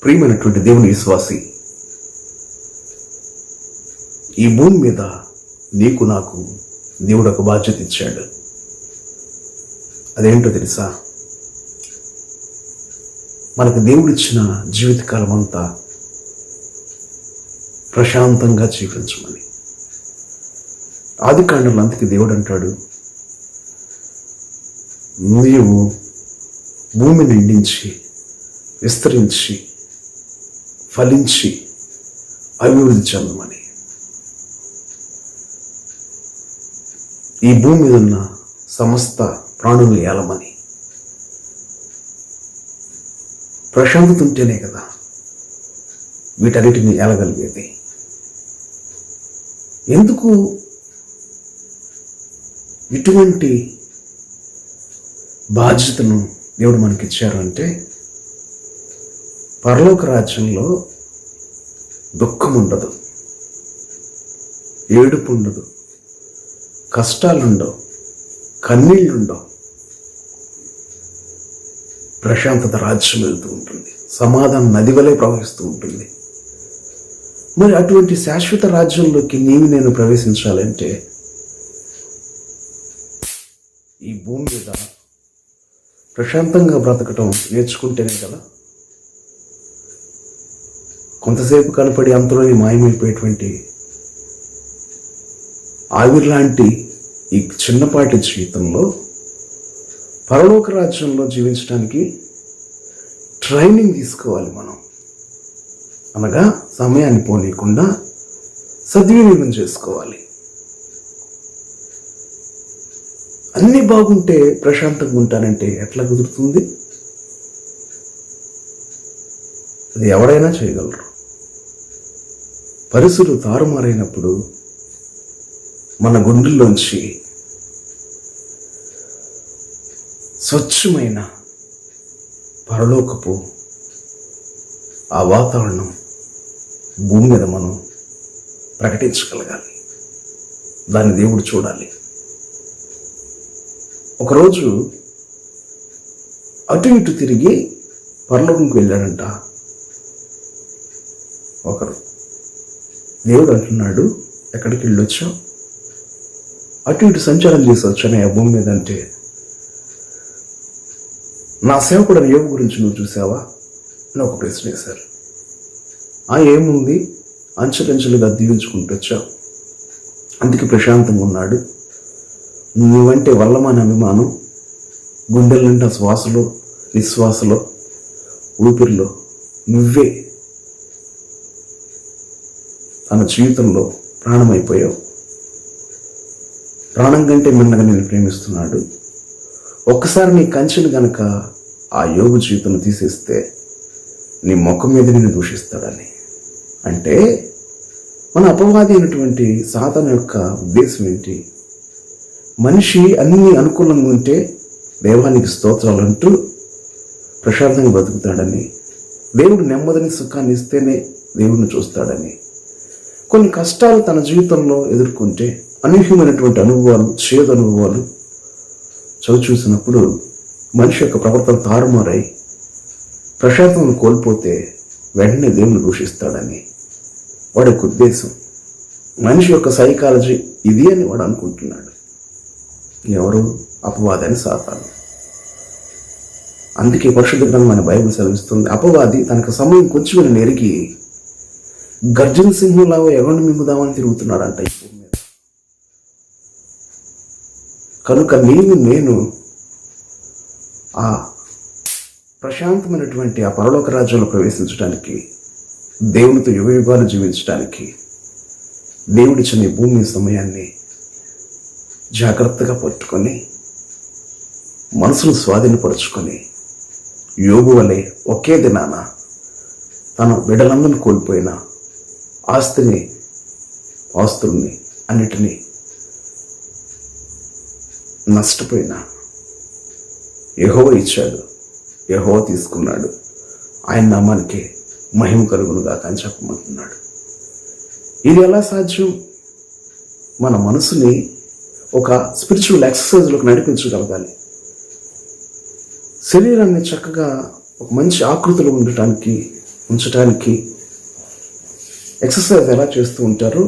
ప్రియమైనటువంటి దేవుని విశ్వాసి, ఈ భూమి మీద నీకు నాకు దేవుడు ఒక బాధ్యత ఇచ్చాడు. అదేంటో తెలుసా? మనకు దేవుడిచ్చిన జీవితకాలం అంతా ప్రశాంతంగా జీవించమని. ఆదికాండంలో అందుకే దేవుడు అంటాడు, నీవు భూమిని నిండించి విస్తరించి ఫలించి అభివృద్ధి చెందమని. ఈ భూమి మీద ఉన్న సమస్త ప్రాణులు ఏలమని. ప్రశాంతత ఉంటేనే కదా వీటన్నిటిని ఏలగలిగేది. ఎందుకు ఇటువంటి బాధ్యతను దేవుడు మనకిచ్చారు అంటే, పరలోక రాజ్యంలో దుఃఖం ఉండదు, ఏడుపు ఉండదు, కష్టాలుండవు, కన్నీళ్ళుండవు. ప్రశాంతత రాజ్యం వెళ్తూ ఉంటుంది, సమాధానం నది వలె ప్రవహిస్తూ ఉంటుంది. మరి అటువంటి శాశ్వత రాజ్యంలోకి నేను ప్రవేశించాలంటే ఈ భూమి మీద ప్రశాంతంగా బ్రతకటం నేర్చుకుంటేనే కదా. కొంతసేపు కనపడి అంతలోని మాయమైపోయేటువంటి ఆవిర్లాంటి ఈ చిన్నపాటి జీవితంలో పరలోక రాజ్యంలో జీవించడానికి ట్రైనింగ్ తీసుకోవాలి మనం. అనగా సమయాన్ని పోనీయకుండా సద్వినియోగం చేసుకోవాలి. అన్నీ బాగుంటే ప్రశాంతంగా ఉంటానంటే ఎట్లా కుదురుతుంది? అది ఎవరైనా చేయగలరు. పరిస్థితులు తారుమారైనప్పుడు మన గుండెల్లోంచి స్వచ్ఛమైన పరలోకపు ఆ వాతావరణం భూమి మీద మనం ప్రకటించగలగాలి. దాన్ని దేవుడు చూడాలి. ఒకరోజు అటు ఇటు తిరిగి పరలోకంకి వెళ్ళాడంట ఒకరు. దేవుడు అంటున్నాడు, ఎక్కడికి వెళ్ళొచ్చావు? అటు ఇటు సంచారం చేసి వచ్చాను ఆ భూమి మీద అంటే, నా సేవకుడు యోగు గురించి నువ్వు చూసావా అని ఒక ప్రశ్న వేశారు. ఏముంది, అంచెలంచెలుగా దీవించుకుంటూ వచ్చావు, అందుకే ప్రశాంతంగా ఉన్నాడు. నువ్వంటే వల్లమాని అభిమానం, గుండెలంటే శ్వాసలో నిశ్వాసలో ఊపిరిలో నువ్వే తన జీవితంలో ప్రాణమైపోయావు. ప్రాణం కంటే మిన్నగా నేను ప్రేమిస్తున్నాడు. ఒక్కసారి నీ కంచెను గనక ఆ యోగు జీవితం తీసేస్తే నీ ముఖం మీద నిన్ను దూషిస్తాడని. అంటే మన అపవాది అయినటువంటి సాతాను యొక్క ఉద్దేశం ఏంటి? మనిషి అన్ని అనుకూలంగా ఉంటే దేవానికి స్తోత్రాలు అంటూ ప్రశాంతంగా బతుకుతాడని, దేవుడు నెమ్మదిని సుఖాన్ని ఇస్తేనే దేవుడిని చూస్తాడని. కొన్ని కష్టాలు తన జీవితంలో ఎదుర్కొంటే అనూహ్యమైనటువంటి అనుభవాలు, చేదు అనుభవాలు చవి చూసినప్పుడు మనిషి యొక్క ప్రవర్తన తారుమారై ప్రశాంతతను కోల్పోతే వెంటనే దేవుని దూషిస్తాడని వాడి యొక్క ఉద్దేశం. మనిషి యొక్క సైకాలజీ ఇది అని వాడు అనుకుంటున్నాడు. ఎవరు? అపవాదని సాతాను. అందుకే పరిశుద్ధ గ్రంథం మన బైబిల్ సెలవిస్తుంది, అపవాది తనకు సమయం కొంచెం నెరిగి గర్జన సింహంలా ఎవరిని మింగుదామని తిరుగుతున్నాడంట ఈ భూమి మీద. కనుక నేను ఆ ప్రశాంతమైనటువంటి ఆ పరలోక రాజ్యంలో ప్రవేశించడానికి, దేవునితో యుగ యుగాలు జీవించడానికి దేవుడిచ్చిన ఈ భూమి సమయాన్ని జాగ్రత్తగా పట్టుకొని మనసును స్వాధీనపరుచుకొని యోగు వలె ఒకే దినాన తన బిడ్డలందరిని కోల్పోయిన ఆస్తుల్ని అన్నిటినీ నష్టపోయిన యెహోవా ఇచ్చాడు, యెహోవా తీసుకున్నాడు, ఆయన నామానికి మహిమ కలుగునుగాక అని చెప్పమంటున్నాడు. ఇది ఎలా సాధ్యం? మన మనసుని ఒక స్పిరిచువల్ ఎక్సర్సైజ్లోకి నడిపించగలగాలి. శరీరాన్ని చక్కగా ఒక మంచి ఆకృతిలో ఉండటానికి ఉంచడానికి ఎక్సర్సైజ్ ఎలా చేస్తూ ఉంటారో,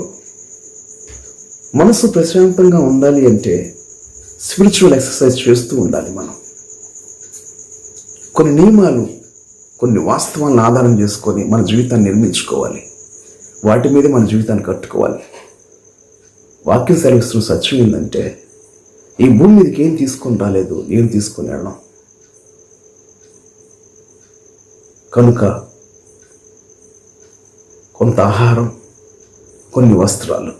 మనసు ప్రశాంతంగా ఉండాలి అంటే స్పిరిచువల్ ఎక్సర్సైజ్ చేస్తూ ఉండాలి. మనం కొన్ని నియమాలు, కొన్ని వాస్తవాలను ఆధారం చేసుకొని మన జీవితాన్ని నిర్మించుకోవాలి. వాటి మీద మన జీవితాన్ని కట్టుకోవాలి. వాక్యం సెలవిస్తున్న సత్యం ఏంటంటే, ఈ భూమి మీదకి ఏం తీసుకొని రాలేదు, ఏం తీసుకొని వెళ్ళాం. కనుక కొంత ఆహారం, కొన్ని వస్త్రాలు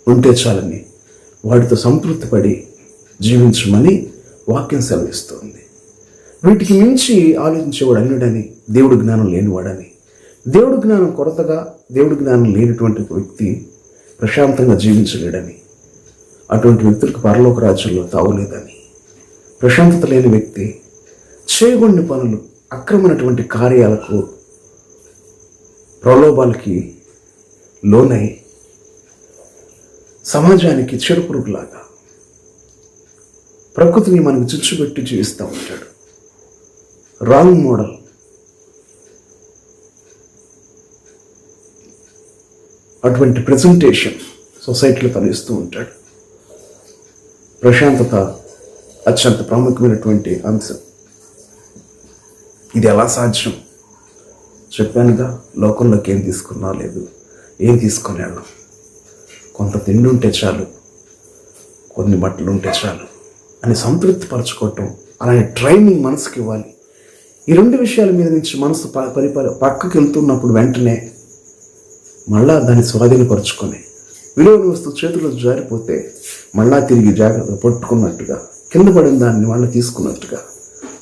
ఉంటే చాలని వాటితో సంతృప్తి పడి జీవించమని వాక్యం సెలవిస్తుంది. వీటికి మించి ఆలోచించేవాడు అన్యుడని, దేవుడు జ్ఞానం లేనివాడని, దేవుడు జ్ఞానం కొరతగా, దేవుడు జ్ఞానం లేనటువంటి వ్యక్తి ప్రశాంతంగా జీవించలేడని, అటువంటి వ్యక్తులకు పరలోక రాజ్యంలో తావులేదని, ప్రశాంతత లేని వ్యక్తి చేయగొండి పనులు, అక్రమైనటువంటి కార్యాలకు, ప్రలోభాలకి లోనై సమాజానికి చెడుపురుగులాగా ప్రకృతిని మనకు చుచ్చుపెట్టి జీవిస్తూ ఉంటాడు. Wrong model. అటువంటి ప్రెజెంటేషన్ సొసైటీలో తనిస్తూ ఉంటాడు. ప్రశాంతత అత్యంత ప్రాముఖ్యమైనటువంటి అంశం. ఇది ఎలా సాధ్యం? చెప్పానుగా, లోకంలోకి ఏం తీసుకున్నా లేదు, ఏం తీసుకొని వెళ్ళాం. కొంత తిండి ఉంటే చాలు, కొన్ని బట్టలు ఉంటే చాలు అని సంతృప్తి పరచుకోవటం, అలానే ట్రైనింగ్ మనసుకి ఇవ్వాలి. ఈ రెండు విషయాల మీద నుంచి మనసు పక్కకి వెళ్తున్నప్పుడు వెంటనే మళ్ళా దాన్ని స్వాధీనపరుచుకొని, విలువైన వస్తువు చేతుల్లో జారిపోతే మళ్ళా తిరిగి జాగ్రత్త పట్టుకున్నట్టుగా, కింద పడిన దాన్ని మళ్ళీ తీసుకున్నట్టుగా,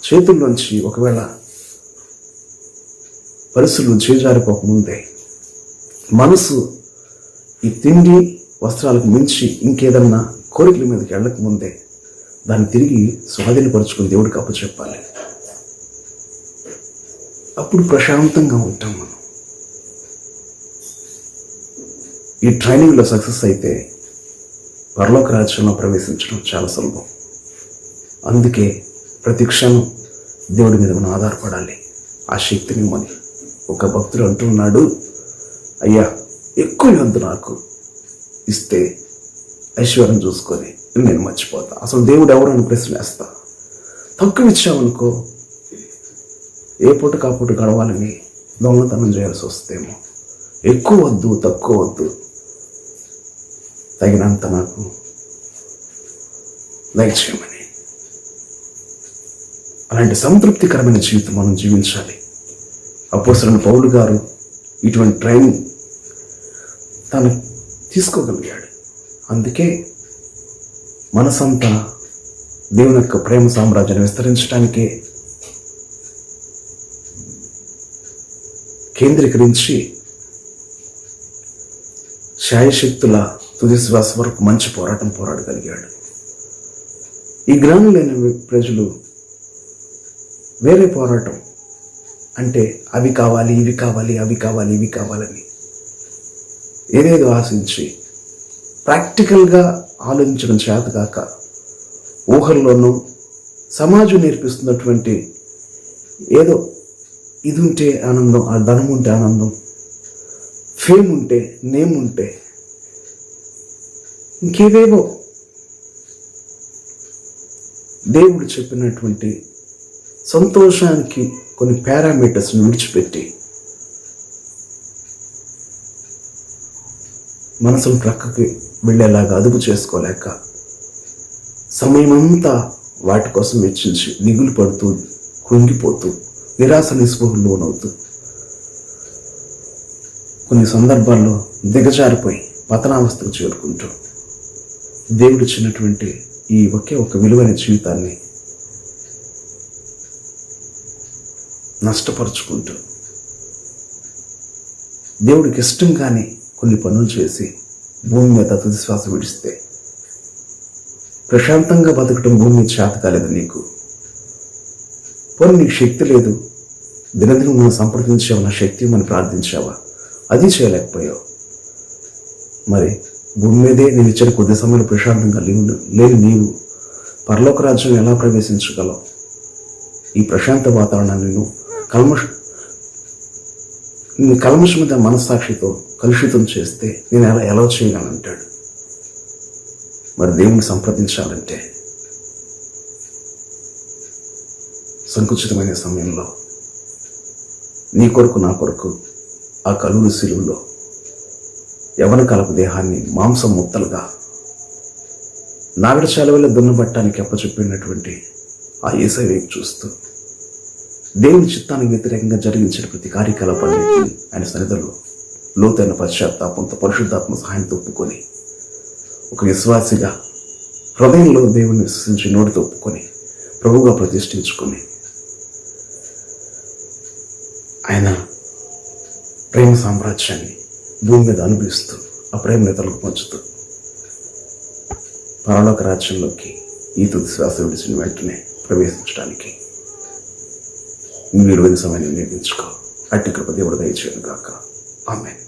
చేతుల్లోంచి ఒకవేళ పరిస్థితులు చేజారిపోకముందే మనసు ఈ తిండి వస్త్రాలకు మించి ఇంకేదన్నా కోరికల మీదకి వెళ్ళకముందే దాన్ని తిరిగి స్వాధీనపరుచుకుని దేవుడికి అప్పచెప్పాలి. అప్పుడు ప్రశాంతంగా ఉంటాం మనం. ఈ ట్రైనింగ్లో సక్సెస్ అయితే పరలోక రాజ్యంలో ప్రవేశించడం చాలా సులభం. అందుకే ప్రతి క్షణం దేవుడి మీద మనం ఆధారపడాలి. ఆ శక్తిని ఇవ్వని. ఒక భక్తుడు అంటున్నాడు, అయ్యా ఎక్కువ వద్దు, నాకు ఇస్తే ఐశ్వర్యం చూసుకొని నేను మర్చిపోతా, అసలు దేవుడు ఎవరు అని ప్రశ్న వేస్తా. తక్కువ ఇచ్చామనుకో, ఏ పూట కాపూట గడవాలని దొంగతనం చేయాల్సి వస్తేమో. ఎక్కువ వద్దు, తక్కువ వద్దు, తగినంత నాకు దయచేయమని. అలాంటి సంతృప్తికరమైన జీవితం మనం జీవించాలి. అపోస్తలుడైన పౌలు గారు ఇటువంటి ట్రైనింగ్ తను తీసుకోగలిగాడు. అందుకే మనసంతా దేవుని యొక్క ప్రేమ సామ్రాజ్యాన్ని విస్తరించడానికే కేంద్రీకరించి శాయశక్తుల తుది శ్వాస వరకు మంచి పోరాడగలిగాడు. ఈ జ్ఞానం లేని ప్రజలు వేరే పోరాటం అంటే అవి కావాలి, ఇవి కావాలి, అవి కావాలి, ఇవి కావాలని ఏదేదో ఆశించి ప్రాక్టికల్గా ఆలోచించడం చేతగాక ఊహల్లోనూ సమాజం నేర్పిస్తున్నటువంటి ఏదో ఇది ఉంటే ఆనందం, ఆ ధనం ఉంటే ఆనందం, ఫేమ్ ఉంటే, నేమ్ ఉంటే, ఇంకేవేవో దేవుడు చెప్పినటువంటి సంతోషానికి కొన్ని పారామీటర్స్ని విడిచిపెట్టి మనసును ప్రక్కకి వెళ్ళేలాగా అదుపు చేసుకోలేక సమయమంతా వాటి కోసం వెచ్చించి దిగులు పడుతూ, కృంగిపోతూ, నిరాశ నిస్పృహలు లోనవుతూ, కొన్ని సందర్భాల్లో దిగజారిపోయి పతనావస్థకు చేరుకుంటూ దేవుడు ఇచ్చినటువంటి ఈ ఒకే ఒక విలువైన జీవితాన్ని నష్టపరుచుకుంటూ దేవుడికి ఇష్టంగానే కొన్ని పనులు చేసి భూమి మీద తుది శ్వాస విడిస్తే ప్రశాంతంగా బతకటం భూమి మీద చేత కాలేదు నీకు. పోనీ నీకు శక్తి లేదు, దినదినం మనం సంప్రదించావు, నా శక్తి మనం ప్రార్థించావా, అది చేయలేకపోయావు. మరి భూమి మీదే నేను ఇచ్చిన కొద్ది సమయంలో ప్రశాంతంగా లేని నీవు పరలోక రాజ్యం ఎలా ప్రవేశించగలవు? ఈ ప్రశాంత వాతావరణాన్ని నువ్వు నీ కల్మషమైన మనస్సాక్షితో కలుషితం చేస్తే నేను ఎలా చేయగలంటాడు. మరి దేవుని సంప్రదించాలంటే సంకుచితమైన సమయంలో నీ కొరకు నా కొరకు ఆ కలువరి శిలువలో యవన కలపు దేహాన్ని మాంసం ముద్దలుగా నాగడ చాలవల్ల దున్నబట్టానికి అప్పచెప్పినటువంటి ఆ యేసయ్య వైపు చూస్తూ దేవుని చిత్తానికి వ్యతిరేకంగా జరిగించిన ప్రతి కార్యకలాపాన్ని ఆయన సన్నిధిలో లోతైన పశ్చాత్తాపంతో పరిశుద్ధాత్మ సహాయంతో ఒప్పుకొని ఒక విశ్వాసిగా హృదయంలో దేవుని విశ్వసించి నోటితో ఒప్పుకొని ప్రభువుగా ప్రతిష్ఠించుకొని ఆయన ప్రేమ సామ్రాజ్యాన్ని భూమి మీద అనుభవిస్తూ ఆ ప్రేమ ఇతరులకు పంచుతూ పరలోక రాజ్యంలోకి ఈ తుది శ్వాస విడిచిన వెంటనే ప్రవేశించడానికి మీరు సమయాన్ని నిర్మించుకో. అట్టి కృప దేవుడు దయచేయను గాక. ఆమేన్.